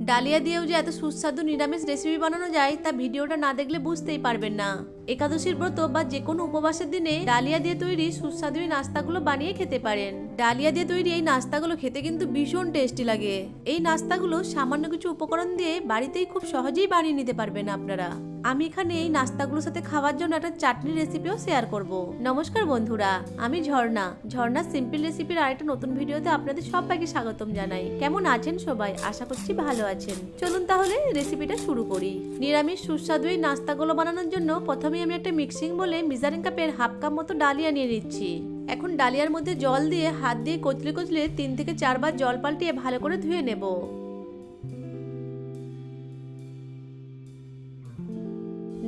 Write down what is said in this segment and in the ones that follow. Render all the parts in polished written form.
Dahlia দিয়েও যে এত সুস্বাদু নিরামিষ রেসিপি বানানো যায় তা ভিডিওটা না দেখলে বুঝতেই পারবেন না। একাদশীর ব্রত বা যে কোনো উপবাসের দিনে ডালিয়া দিয়ে তৈরি সুস্বাদু এই নাস্তাগুলো বানিয়ে খেতে পারেন। ডালিয়া দিয়ে তৈরি এই নাস্তাগুলো খেতে কিন্তু ভীষণ টেস্টি লাগে। এই নাস্তাগুলো সামান্য কিছু উপকরণ দিয়ে বাড়িতেই খুব সহজেই বানিয়ে নিতে পারবেন আপনারা। আমি এখানে এই নাস্তাগুলোর সাথে খাওয়ার জন্য একটা চাটনি রেসিপিও শেয়ার করব। নমস্কার বন্ধুরা, আমি ঝর্ণা সিম্পল রেসিপির আরেকটা নতুন ভিডিওতে আপনাদের সবাইকে স্বাগতম জানাই। কেমন আছেন সবাই? আশা করছি ভালো আছেন। চলুন তাহলে রেসিপিটা শুরু করি। নিরামিষ সুস্বাদু এই নাস্তাগুলো বানানোর জন্য প্রথমে আমি একটা মিক্সিং বলে মেজারিং কাপের হাফ কাপ মতো ডালিয়া নিয়ে নিচ্ছি। এখন ডালিয়ার মধ্যে জল দিয়ে হাত দিয়ে কচলে কচলে 3 থেকে 4 বার জল পাল্টিয়ে ভালো করে ধুয়ে নেব।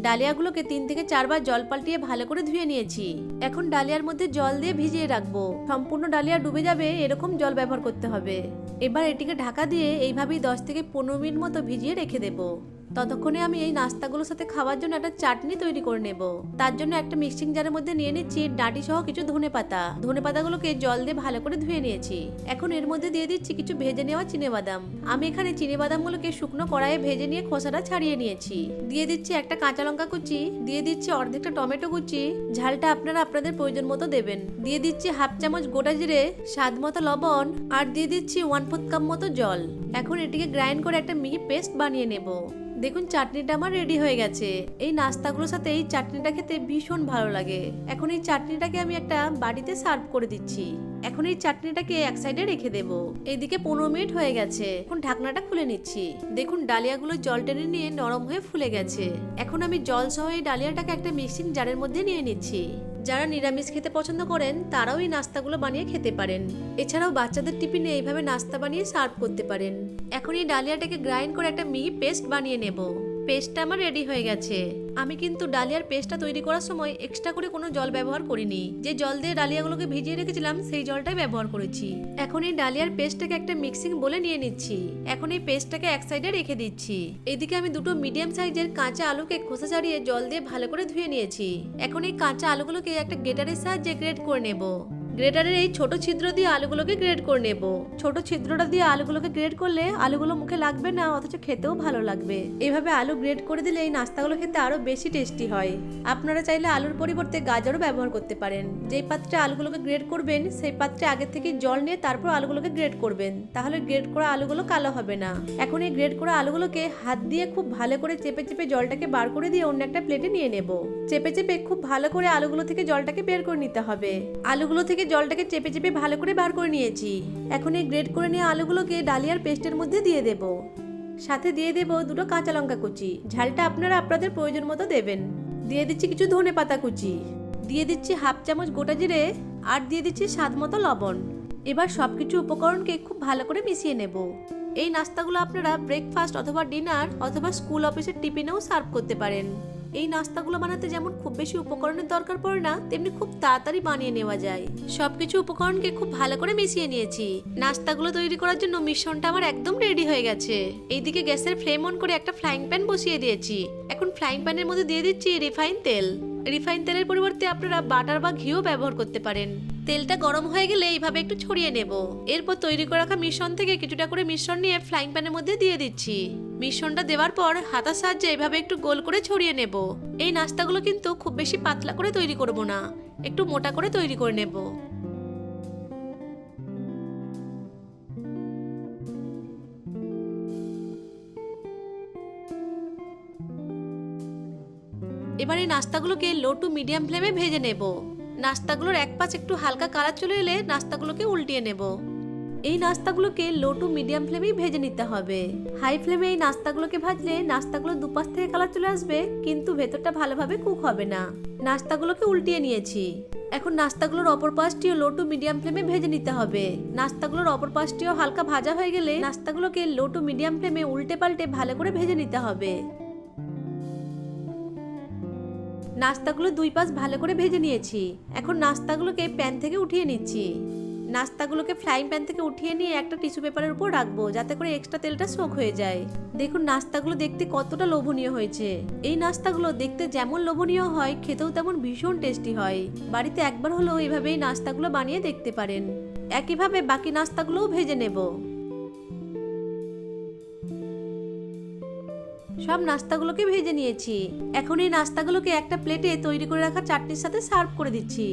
ডালিয়াগুলোকে 3 থেকে 4 বার জল পাল্টিয়ে ভালো করে ধুয়ে নিয়েছি। এখন ডালিয়ার মধ্যে জল দিয়ে ভিজিয়ে রাখবো। সম্পূর্ণ ডালিয়া ডুবে যাবে এরকম জল ব্যবহার করতে হবে। এবার এটিকে ঢাকা দিয়ে এইভাবেই 10 থেকে 15 মিনিট মতো ভিজিয়ে রেখে দেবো। ততক্ষণে আমি এই নাস্তাগুলোর সাথে খাওয়ার জন্য একটা চাটনি তৈরি করে নেব। তার জন্য একটা মিক্সিং জারের মধ্যে নিয়ে নিচ্ছি ডাঁটি সহ কিছু ধনেপাতা। ধনেপাতাগুলোকে জল দিয়ে ভালো করে ধুয়ে নিয়েছি। এখন এর মধ্যে দিয়ে দিচ্ছি কিছু ভেজে নেওয়া চিনেবাদাম। আমি এখানে চিনেবাদামগুলোকে শুকনো কড়াইয়ে ভেজে নিয়ে খোসাটা ছাড়িয়ে নিয়েছি। দিয়ে দিচ্ছি একটা কাঁচা লঙ্কা কুচি, দিয়ে দিচ্ছি অর্ধেকটা টমেটো কুচি। ঝালটা আপনারা আপনাদের প্রয়োজন মতো দেবেন। দিয়ে দিচ্ছি হাফ চামচ গোটা জিরে, স্বাদ মতো লবণ, আর দিয়ে দিচ্ছি 1/4 কাপ মতো জল। এখন এটিকে গ্রাইন্ড করে একটা মিহি পেস্ট বানিয়ে নেব। দেখুন চাটনিটা আমার রেডি হয়ে গেছে। এই নাস্তাগুলোর সাথে এই চাটনিটা খেতে ভীষণ ভালো লাগে। এখন এই চাটনিটাকে আমি একটা বাটিতে সার্ভ করে দিচ্ছি। এখন এই চাটনিটাকে এক সাইডে রেখে দেব। এইদিকে 15 মিনিট হয়ে গেছে। এখন ঢাকনাটা খুলে নিচ্ছি। দেখুন ডালিয়াগুলো জল টেনে নিয়ে নরম হয়ে ফুলে গেছে। এখন আমি জল সহ এই ডালিয়াটাকে একটা মিক্সিং জারের মধ্যে নিয়ে নিচ্ছি। যারা নিরামিষ খেতে পছন্দ করেন তারাও এই নাস্তাগুলো বানিয়ে খেতে পারেন। এছাড়াও বাচ্চাদের টিফিনে এইভাবে নাস্তা বানিয়ে সার্ভ করতে পারেন। এখন এই ডালিয়াটাকে গ্রাইন্ড করে একটা মিহি পেস্ট বানিয়ে নেব। পেস্টটা আমার রেডি হয়ে গেছে। আমি কিন্তু ডালিয়ার পেস্টটা তৈরি করার সময় এক্সট্রা করে কোনো জল ব্যবহার করিনি। যে জল দিয়ে ডালিয়াগুলোকে ভিজিয়ে রেখেছিলাম সেই জলটাই ব্যবহার করেছি। এখন এই ডালিয়ার পেস্টটাকে একটা মিক্সিং বলে নিয়ে নিচ্ছি। এখন এই পেস্টটাকে এক সাইডে রেখে দিচ্ছি। এদিকে আমি দুটো মিডিয়াম সাইজের কাঁচা আলুকে খোসা ছাড়িয়ে জল দিয়ে ভালো করে ধুয়ে নিয়েছি। এখন এই কাঁচা আলুগুলোকে একটা গ্রেটারের সাহায্যে গ্রেট করে নেব। গ্রেটারের এই ছোট ছিদ্র দিয়ে আলুগুলোকে গ্রেট করে নেব। ছোট ছিদ্রটা দিয়ে আলুগুলোকে গ্রেট করলে আলুগুলো মুখে লাগবে না, অথচ খেতেও ভালো লাগবে। এইভাবে আলু গ্রেট করে দিলে এই নাস্তাগুলো খেতে আরো বেশি টেস্টি হয়। আপনারা চাইলে আলুর পরিবর্তে গাজরও ব্যবহার করতে পারেন। যেই পাত্রে আলুগুলোকে গ্রেট করবেন সেই পাত্রে আগে থেকে জল নিয়ে তারপর আলুগুলোকে গ্রেট করবেন। তাহলে গ্রেট করা আলুগুলো কালো হবে না। এখন এই গ্রেট করা আলুগুলোকে হাত দিয়ে খুব ভালো করে চেপে চেপে জলটাকে বার করে দিয়ে অন্য একটা প্লেটে নিয়ে নেব। চেপে চেপে খুব ভালো করে আলুগুলো থেকে জলটাকে বের করে নিতে হবে। আলুগুলো থেকে জলটাকে চেপে চেপে ভালো করে বার করে নিয়েছি। এখন এই গ্রেট করে নেওয়া আলুগুলোকে ডালিয়ার পেস্টের মধ্যে দিয়ে দেব। সাথে দিয়ে দেব দুটো কাঁচা লঙ্কা কুচি। ঝালটা আপনারা আপনাদের প্রয়োজন মতো দেবেন। দিয়ে দিচ্ছি কিছু ধনেপাতা কুচি, দিয়ে দিচ্ছি হাফ চামচ গোটা জিরে, আর দিয়ে দিচ্ছি স্বাদ মতো লবণ। এবার সবকিছু উপকরণকে খুব ভালো করে মিশিয়ে নেব। এই নাস্তাগুলো আপনারা ব্রেকফাস্ট অথবা ডিনার অথবা স্কুল অফিসের টিফিনেও সার্ভ করতে পারেন। এই নাস্তাগুলো বানাতে যেমন খুব বেশি উপকরণের দরকার পড়ে না, তেমনি খুব তাড়াতাড়ি বানিয়ে নেওয়া যায়। সবকিছু উপকরণকে খুব ভালো করে মিশিয়ে নিয়েছি। নাস্তাগুলো তৈরি করার জন্য মিশ্রণটা আমার একদম রেডি হয়ে গেছে। এইদিকে গ্যাসের ফ্লেম অন করে একটা ফ্রাইং প্যান বসিয়ে দিয়েছি। এখন ফ্রাইং প্যানের মধ্যে দিয়ে দিচ্ছি রিফাইন তেল। রিফাইন তেলের পরিবর্তে আপনারা বাটার বা ঘিও ব্যবহার করতে পারেন। তেলটা গরম হয়ে গেলে এইভাবে একটু ছড়িয়ে নেব। এরপর তৈরি করে রাখা মিশ্রণ থেকে কিছুটা করে মিশ্রণ নিয়ে ফ্রাইং প্যানের মধ্যে দিয়ে দিচ্ছি। মিশ্রণটা দেওয়ার পর হাতার সাহায্যে এইভাবে একটু গোল করে ছড়িয়ে নেব। এই নাস্তাগুলো কিন্তু খুব বেশি পাতলা করে তৈরি করব না, একটু মোটা করে তৈরি করে নেব। এবার এই নাস্তাগুলোকে লো টু মিডিয়াম ফ্লেমে ভেজে নেব। নাস্তাগুলোর এক পাশ একটু হালকা কালার চলে এলে নাস্তাগুলোকে উল্টিয়ে নেব। এই নাস্তাগুলোকে লো টু মিডিয়াম ফ্লেমেই ভেজে নিতে হবে। হাই ফ্লেমে এই নাস্তাগুলোকে ভাজলে নাস্তাগুলো দুপাশ থেকে কালার চলে আসবে, কিন্তু ভেতরটা ভালোভাবে কুক হবে না। নাস্তাগুলোকে উল্টিয়ে নিয়েছি। এখন নাস্তাগুলোর অপর পাশটিও লো টু মিডিয়াম ফ্লেমে ভেজে নিতে হবে। নাস্তাগুলোর অপর পাশটিও হালকা ভাজা হয়ে গেলে নাস্তাগুলোকে লো টু মিডিয়াম ফ্লেমে উল্টে পাল্টে ভালো করে ভেজে নিতে হবে। নাস্তাগুলো দুই পাশ ভালো করে ভেজে নিয়েছি। এখন নাস্তাগুলোকে প্যান থেকে উঠিয়ে নিচ্ছি। নাস্তাগুলোকে ফ্রাইং প্যান থেকে উঠিয়ে নিয়ে একটা টিস্যু পেপারের উপর রাখবো, যাতে করে এক্সট্রা তেলটা সোক হয়ে যায়। দেখুন নাস্তাগুলো দেখতে কতটা লোভনীয় হয়েছে। এই নাস্তাগুলো দেখতে যেমন লোভনীয় হয়, খেতেও তেমন ভীষণ টেস্টি হয়। বাড়িতে একবার হলেও এইভাবে এই নাস্তাগুলো বানিয়ে দেখতে পারেন। একইভাবে বাকি নাস্তাগুলোও ভেজে নেব। সব নাস্তাগুলোকে ভেজে নিয়েছি। এখন এই নাস্তাগুলোকে একটা প্লেটে তৈরি করে রাখা চাটনির সাথে সার্ভ করে দিচ্ছি।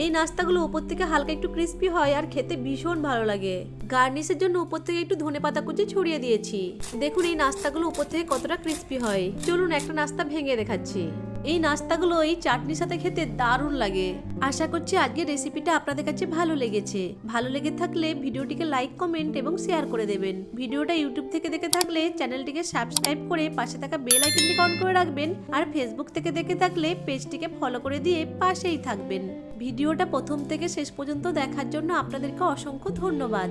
এই নাস্তাগুলো উপর থেকে হালকা একটু ক্রিস্পি হয় আর খেতে ভীষণ ভালো লাগে। গার্নিশের জন্য উপর থেকে একটু ধনেপাতা কুচি ছড়িয়ে দিয়েছি। দেখুন এই নাস্তাগুলো উপর থেকে কতটা ক্রিস্পি হয়। চলুন একটা নাস্তা ভেঙে দেখাচ্ছি। এই নাস্তাগুলো এই চাটনির সাথে খেতে দারুণ লাগে। আশা করছি আজকের রেসিপিটা আপনাদের কাছে ভালো লেগেছে। ভালো লেগে থাকলে ভিডিওটিকে লাইক, কমেন্ট এবং শেয়ার করে দেবেন। ভিডিওটা ইউটিউব থেকে দেখে থাকলে চ্যানেলটিকে সাবস্ক্রাইব করে পাশে থাকা বেল আইকনটি অন করে রাখবেন। আর ফেসবুক থেকে দেখে থাকলে পেজটিকে ফলো করে দিয়ে পাশেই থাকবেন। ভিডিওটা প্রথম থেকে শেষ পর্যন্ত দেখার জন্য আপনাদেরকে অসংখ্য ধন্যবাদ।